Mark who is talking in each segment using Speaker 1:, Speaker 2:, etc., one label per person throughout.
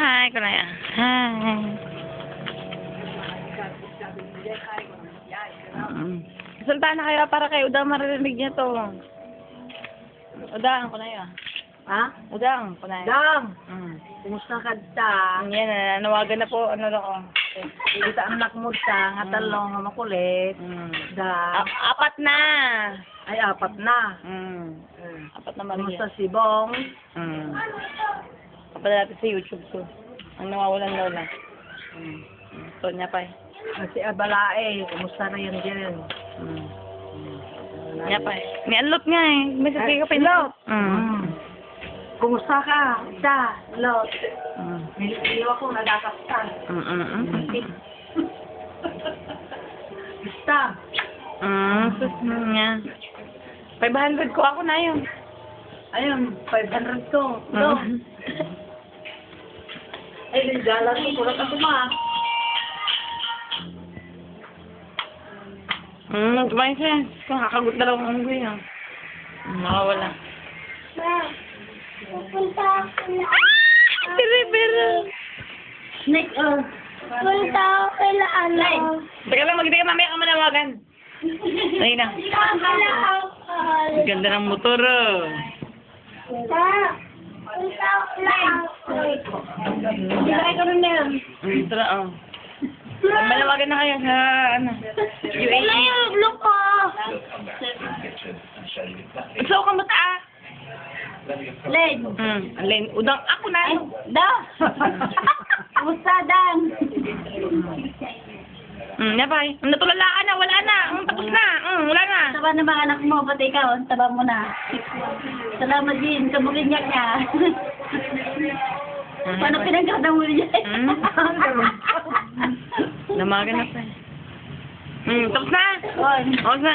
Speaker 1: Hi, Kunaya. Hi. Salta na kayo para kay Udang maririnig niya to. Udang, Kunaya.
Speaker 2: Ha?
Speaker 1: Udang, Kunaya.
Speaker 2: Dang! Kumusta ka ta?
Speaker 1: Yan, nanawagan na po. Ano na ko.
Speaker 2: Kita anak mo ta, nga talong nga makulit. Da.
Speaker 1: Apat na.
Speaker 2: Ay, apat na.
Speaker 1: Apat na Maria.
Speaker 2: Kumusta si Bong?
Speaker 1: Kapag natin sa YouTube ko. Ang nawawalan lola. So niya pa eh.
Speaker 2: Si Abalae, kumusta na yan din?
Speaker 1: Niya pa eh. May unlock nga eh. May sabi ka pa unlock.
Speaker 2: Kumusta ka? Da, lot. Niliwa ko, nagkakastan. Basta.
Speaker 1: Sus niya. 500 ko ako na yun.
Speaker 2: Ayun, 500 ko. Do. Ay, nagdalan ko. Kulat ako ma.
Speaker 1: Kumain siya. Kakagut na lang ang guy. Nakawala.
Speaker 3: Pupunta ako na.
Speaker 1: Pero.
Speaker 2: Snake,
Speaker 3: Pupunta ako kila ano.
Speaker 1: Teka lang, magiging mamaya ka manawagan. Ayun na.
Speaker 3: Kala ako.
Speaker 1: Ganda ng motor.
Speaker 3: Punta ako kila ako. Hindi ka rin na yun.
Speaker 1: Tara, manawagan na kayo sa, ano,
Speaker 3: Wala yung blue ko.
Speaker 1: Gusto ko mataas.
Speaker 3: Len.
Speaker 1: Len, udang ako na.
Speaker 3: Da. Kumusta, Dan?
Speaker 1: Napay. Natulalaan na, wala na. Tapos na. Wala na.
Speaker 3: Taba na mga anak mo, pati ikaw, taba mo na. Salamat din, kabukinyak niya. Paano pinagkata mo niya?
Speaker 1: Namagan na pa. Tapos na.
Speaker 3: Oy.
Speaker 1: Tapos na.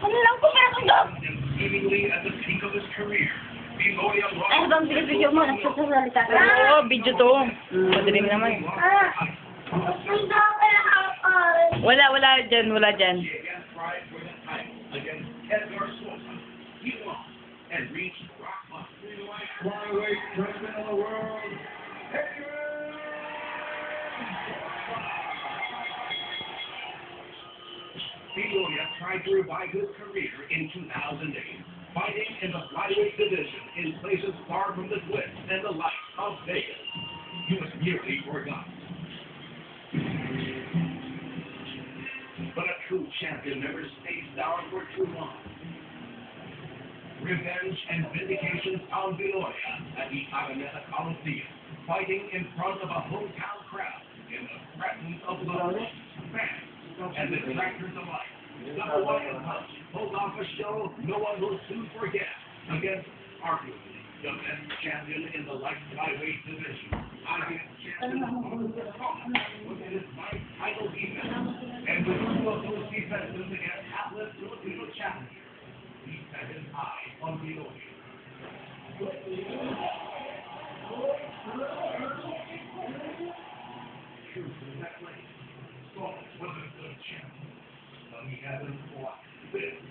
Speaker 3: Ano lang po meron ko? Ay, bang video mo, nagsasalita ka.
Speaker 1: Oo, video to. Madilim naman.
Speaker 3: Punta ako kila ako.
Speaker 1: Wala dyan, wala dyan.
Speaker 4: Peoria tried to revive his career in 2008, fighting in the flyweight division in places far from the glitz and the lights of Vegas. He was nearly forgotten. But a true champion never stays down for too long. Revenge and vindication found Peoria at the Avenida Coliseum, fighting in front of a hometown crowd in the presence of the fans and the detractors alike. The Hawaiian Punch pulled off a show no one will soon forget against arguably the best champion in the light flyweight division. Against champion was in his ninth title defense, and with two of those defenses against hapless Filipino challenger, he set his eye on Peoria. True to that lane, Saul was a good champion, but he hasn't fought with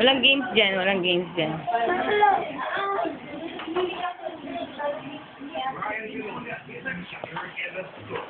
Speaker 1: Walang games dyan, walang games dyan.
Speaker 4: Brian Peoria is a champion and a star.